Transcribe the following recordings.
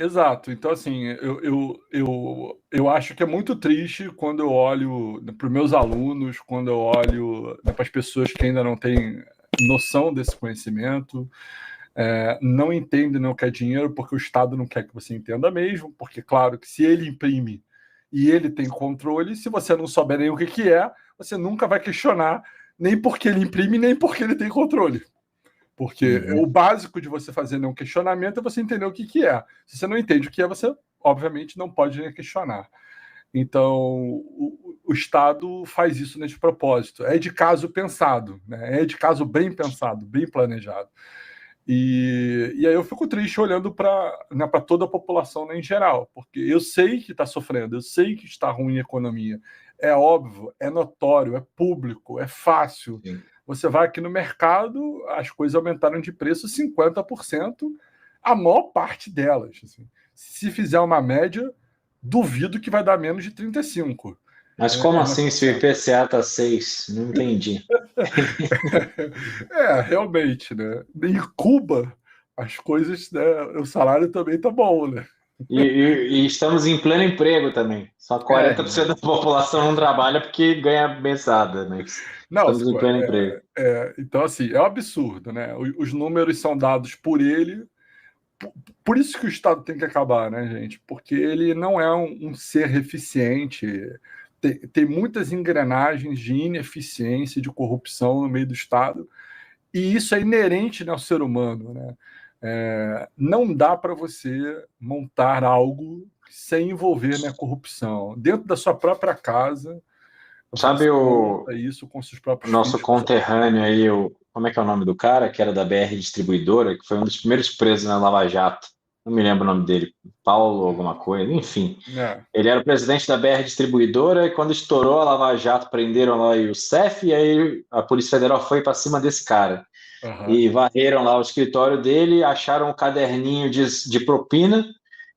Exato. Então, assim, eu acho que é muito triste quando eu olho para os meus alunos, quando eu olho, né, para as pessoas que ainda não têm noção desse conhecimento, não entendem, né, o que é dinheiro, porque o Estado não quer que você entenda mesmo, porque, claro, que se ele imprime e ele tem controle, se você não souber nem o que é, você nunca vai questionar nem porque ele imprime, nem porque ele tem controle. Porque o básico de você fazer um questionamento é você entender o que é. Se você não entende o que é, você, obviamente, não pode nem questionar. Então, o Estado faz isso nesse propósito. É de caso pensado, né? É de caso bem pensado, bem planejado. E aí eu fico triste olhando para, né, para toda a população, né, em geral, porque eu sei que está sofrendo, eu sei que está ruim a economia. É óbvio, é notório, é público, é fácil. Sim. Você vai aqui no mercado, as coisas aumentaram de preço 50%, a maior parte delas. Assim. Se fizer uma média, duvido que vai dar menos de 35%. Mas como Na assim se o IPCA está 6? Não entendi. Realmente, né? Em Cuba, as coisas, né? O salário também tá bom, né? E estamos em pleno emprego também. Só 40% da população não trabalha porque ganha mesada, mas Não, estamos em pleno emprego. então, assim, é um absurdo, né? Os números são dados por ele. Por isso que o Estado tem que acabar, né, gente? Porque ele não é um ser eficiente. Tem muitas engrenagens de ineficiência, de corrupção no meio do Estado. E isso é inerente, né, ao ser humano, né? Não dá para você montar algo sem envolver, né, corrupção. Dentro da sua própria casa, Sabe você monta isso com seus o próprios nosso filhos. conterrâneo aí, como é que é o nome do cara, que era da BR Distribuidora, que foi um dos primeiros presos na Lava Jato? Não me lembro o nome dele, Paulo alguma coisa, enfim. Ele era o presidente da BR Distribuidora e quando estourou a Lava Jato, prenderam lá o CEF e aí a Polícia Federal foi para cima desse cara. E varreram lá o escritório dele, acharam um caderninho de propina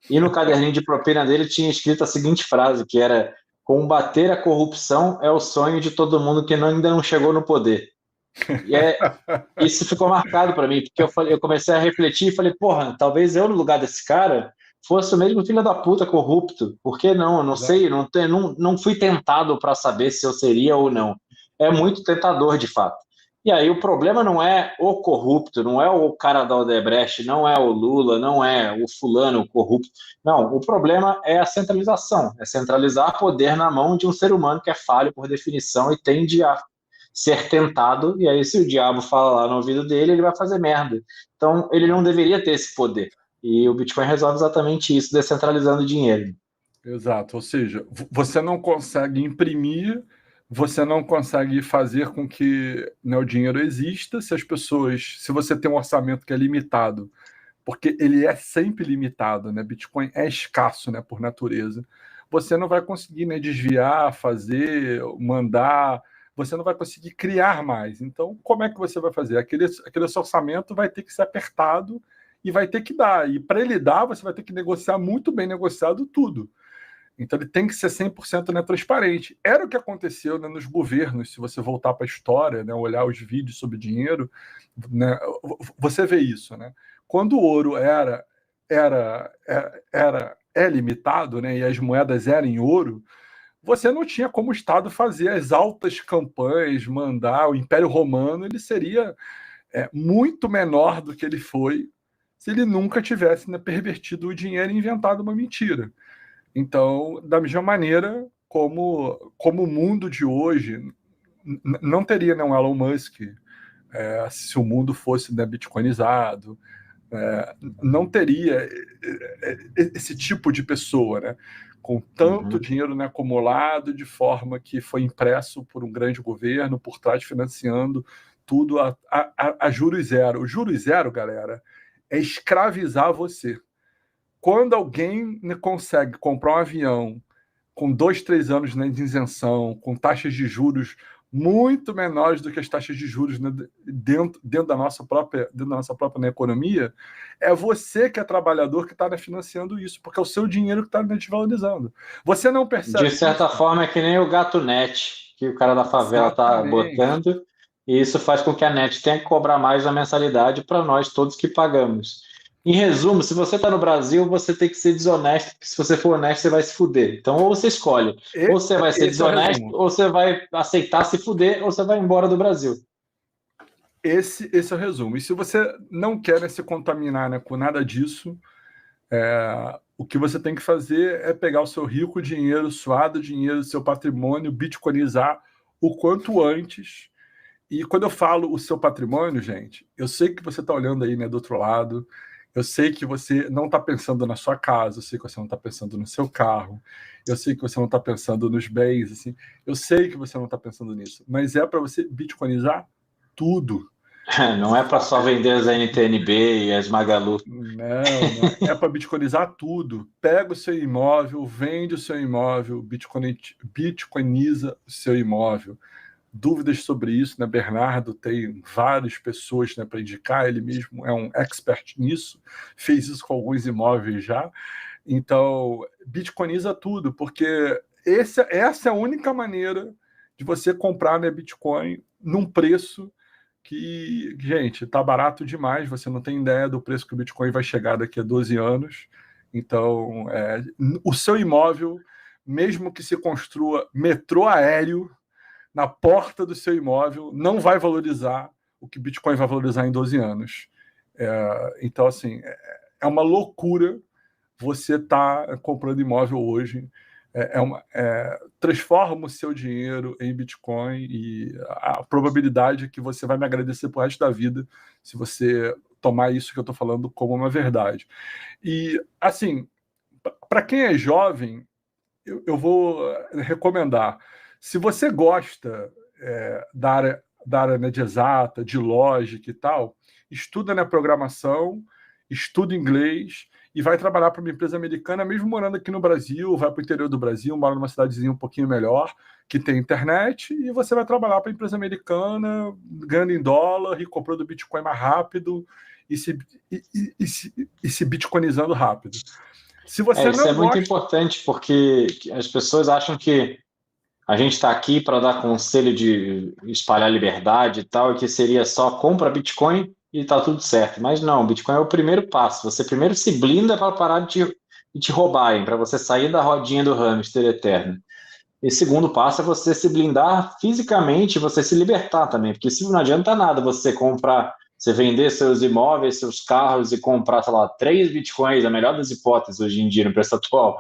e no caderninho de propina dele tinha escrito a seguinte frase, que era: combater a corrupção é o sonho de todo mundo que ainda não chegou no poder. E isso ficou marcado para mim, porque eu comecei a refletir e falei, porra, talvez eu no lugar desse cara fosse o mesmo filho da puta corrupto. Por que não? Eu não sei, não fui tentado para saber se eu seria ou não. É muito tentador, de fato. E aí o problema não é o corrupto, não é o cara da Odebrecht, não é o Lula, não é o fulano o corrupto. Não, o problema é a centralização, é centralizar poder na mão de um ser humano que é falho por definição e tende a ser tentado, e aí se o diabo fala lá no ouvido dele, ele vai fazer merda. Então ele não deveria ter esse poder. E o Bitcoin resolve exatamente isso, descentralizando o dinheiro. Exato, ou seja, você não consegue imprimir, você não consegue fazer com que, né, o dinheiro exista se você tem um orçamento que é limitado, porque ele é sempre limitado, né? Bitcoin é escasso, né, por natureza. Você não vai conseguir, né, desviar, fazer, mandar, você não vai conseguir criar mais. Então, como é que você vai fazer? Aquele orçamento vai ter que ser apertado e vai ter que dar. E para ele dar, você vai ter que negociar muito bem negociado tudo. Então ele tem que ser 100%, né, transparente. Era o que aconteceu, né, nos governos, se você voltar para a história, né, olhar os vídeos sobre dinheiro, né, você vê isso. Né? Quando o ouro é limitado, né, e as moedas eram em ouro, você não tinha como o Estado fazer as altas campanhas, mandar. O Império Romano ele seria muito menor do que ele foi se ele nunca tivesse, né, pervertido o dinheiro e inventado uma mentira. Então, da mesma maneira como o mundo de hoje não teria, né, um Elon Musk, se o mundo fosse, né, bitcoinizado, não teria esse tipo de pessoa, né, com tanto dinheiro, né, acumulado de forma que foi impresso por um grande governo por trás financiando tudo a juros zero. O juros zero, galera, é escravizar você. Quando alguém, né, consegue comprar um avião com 2, 3 anos, né, de isenção, com taxas de juros muito menores do que as taxas de juros, né, dentro da nossa própria, né, economia, é você que é trabalhador que está, né, financiando isso, porque é o seu dinheiro que está, né, desvalorizando. Você não De percebe certa isso? forma, é que nem o gato net, que o cara da favela está Exatamente. botando, e isso faz com que a net tenha que cobrar mais a mensalidade para nós todos que pagamos. Em resumo, se você está no Brasil, você tem que ser desonesto, porque se você for honesto, você vai se fuder. Então, ou você escolhe, ou você vai ser desonesto, ou você vai aceitar se fuder, ou você vai embora do Brasil. Esse é o resumo. E se você não quer se contaminar, né, com nada disso, o que você tem que fazer é pegar o seu rico dinheiro, suado dinheiro, seu patrimônio, bitcoinizar o quanto antes. E quando eu falo o seu patrimônio, gente, eu sei que você está olhando aí, né, do outro lado, eu sei que você não está pensando na sua casa, eu sei que você não está pensando no seu carro, eu sei que você não está pensando nos bens, assim, eu sei que você não está pensando nisso, mas é para você bitcoinizar tudo. Não é para só vender as NTNB e as Magalu. Não. É para bitcoinizar tudo. Pega o seu imóvel, vende o seu imóvel, bitcoiniza o seu imóvel. Dúvidas sobre isso, né? Bernardo tem várias pessoas, né, para indicar, ele mesmo é um expert nisso, fez isso com alguns imóveis já. Então, bitcoiniza tudo, porque essa é a única maneira de você comprar, né, Bitcoin num preço que, gente, tá barato demais, você não tem ideia do preço que o Bitcoin vai chegar daqui a 12 anos. Então, o seu imóvel, mesmo que se construa metrô aéreo na porta do seu imóvel, não vai valorizar o que Bitcoin vai valorizar em 12 anos. Então, assim, é uma loucura você estar comprando imóvel hoje. Transforma o seu dinheiro em Bitcoin e a probabilidade é que você vai me agradecer pro resto da vida se você tomar isso que eu estou falando como uma verdade. E, assim, para quem é jovem, eu vou recomendar. Se você gosta da área, né, de exata, de lógica e tal, estuda na programação, estuda inglês e vai trabalhar para uma empresa americana, mesmo morando aqui no Brasil, vai para o interior do Brasil, mora numa cidadezinha um pouquinho melhor, que tem internet, e você vai trabalhar para a empresa americana, ganhando em dólar e comprando Bitcoin mais rápido e se bitcoinizando rápido. Se você Isso não é muito gosta... importante, porque as pessoas acham que a gente está aqui para dar conselho de espalhar liberdade e tal, e que seria só compra Bitcoin e tá tudo certo. Mas não, Bitcoin é o primeiro passo. Você primeiro se blinda para parar de te roubarem, para você sair da rodinha do hamster eterno. E segundo passo é você se blindar fisicamente, você se libertar também, porque se não adianta nada você comprar, você vender seus imóveis, seus carros e comprar, sei lá, 3 bitcoins, a melhor das hipóteses hoje em dia no preço atual.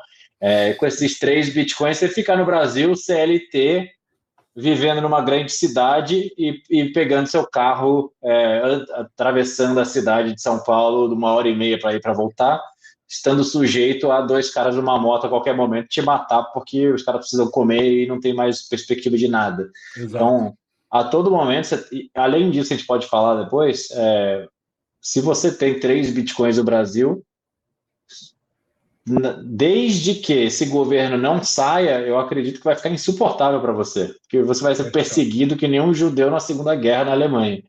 Com esses 3 bitcoins, você fica no Brasil, CLT, vivendo numa grande cidade e pegando seu carro, atravessando a cidade de São Paulo de 1h30 para ir para voltar, estando sujeito a 2 caras numa moto a qualquer momento te matar, porque os caras precisam comer e não tem mais perspectiva de nada. Exato. Então, a todo momento, além disso, a gente pode falar depois, se você tem 3 bitcoins no Brasil, desde que esse governo não saia, eu acredito que vai ficar insuportável para você, porque você vai ser perseguido que nem um judeu na Segunda Guerra na Alemanha.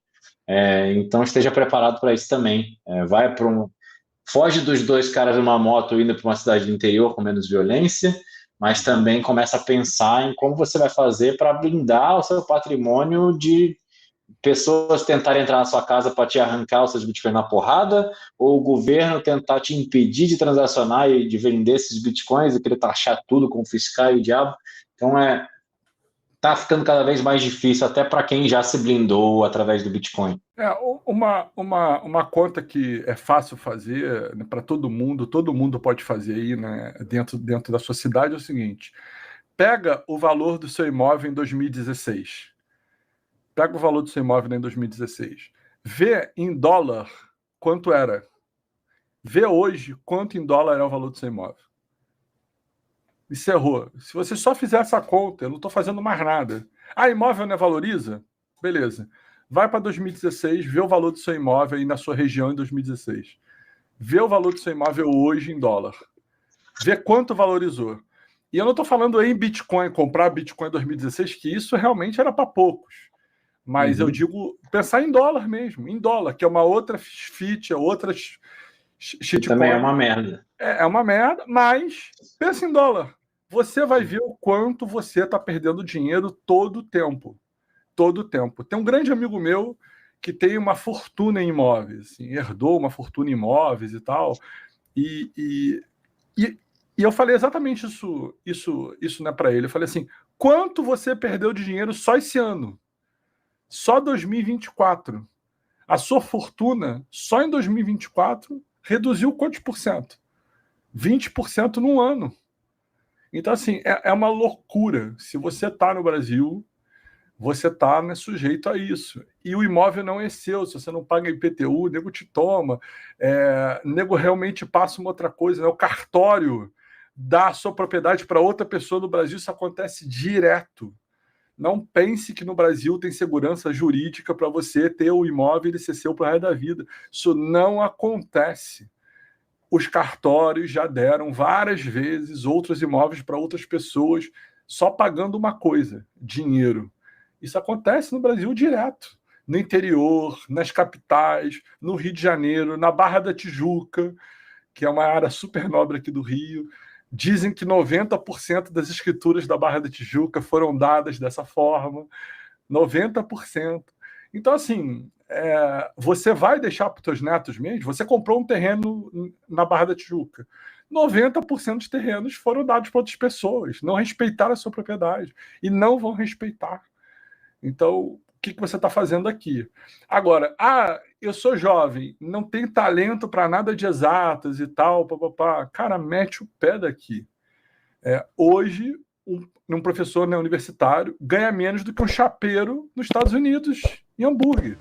Então esteja preparado para isso também. Vai para foge dos 2 caras numa moto indo para uma cidade do interior com menos violência, mas também começa a pensar em como você vai fazer para blindar o seu patrimônio de pessoas tentarem entrar na sua casa para te arrancar os seus bitcoins na porrada, ou o governo tentar te impedir de transacionar e de vender esses bitcoins e querer taxar tudo, confiscar e o diabo. Então tá ficando cada vez mais difícil até para quem já se blindou através do Bitcoin. Uma conta que é fácil fazer, né, para todo mundo pode fazer aí, né, dentro da sua cidade, é o seguinte: pega o valor do seu imóvel em 2016. Pega o valor do seu imóvel em 2016. Vê em dólar quanto era. Vê hoje quanto em dólar é o valor do seu imóvel. Encerrou. Se você só fizer essa conta, eu não estou fazendo mais nada. Imóvel não valoriza? Beleza. Vai para 2016, vê o valor do seu imóvel aí na sua região em 2016. Vê o valor do seu imóvel hoje em dólar. Vê quanto valorizou. E eu não estou falando em Bitcoin, comprar Bitcoin em 2016, que isso realmente era para poucos. Mas eu digo pensar em dólar mesmo, em dólar, que é uma outra fiat, outra shitcoin. Também é uma merda. É uma merda, mas pensa em dólar. Você vai ver o quanto você está perdendo dinheiro todo o tempo. Todo o tempo. Tem um grande amigo meu que tem uma fortuna em imóveis, assim, herdou uma fortuna em imóveis e tal, e eu falei exatamente isso, né, para ele. Eu falei assim, quanto você perdeu de dinheiro só esse ano? Só 2024. A sua fortuna, só em 2024, reduziu quantos por cento? 20% num ano. Então, assim, é uma loucura. Se você está no Brasil, você está, né, sujeito a isso. E o imóvel não é seu. Se você não paga IPTU, o nego te toma. O nego realmente passa uma outra coisa, né? O cartório dá a sua propriedade para outra pessoa no Brasil. Isso acontece direto. Não pense que no Brasil tem segurança jurídica para você ter o imóvel e ser seu para o resto da vida. Isso não acontece. Os cartórios já deram várias vezes outros imóveis para outras pessoas só pagando uma coisa, dinheiro. Isso acontece no Brasil direto. No interior, nas capitais, no Rio de Janeiro, na Barra da Tijuca, que é uma área super nobre aqui do Rio. Dizem que 90% das escrituras da Barra da Tijuca foram dadas dessa forma. 90%. Então, assim, você vai deixar para os seus netos mesmo? Você comprou um terreno na Barra da Tijuca. 90% dos terrenos foram dados para outras pessoas, não respeitaram a sua propriedade e não vão respeitar. Então, o que você está fazendo aqui? Agora, eu sou jovem, não tenho talento para nada de exatas e tal, papapá. Cara, mete o pé daqui. Hoje, um professor, né, universitário ganha menos do que um chapeiro nos Estados Unidos, em hambúrguer.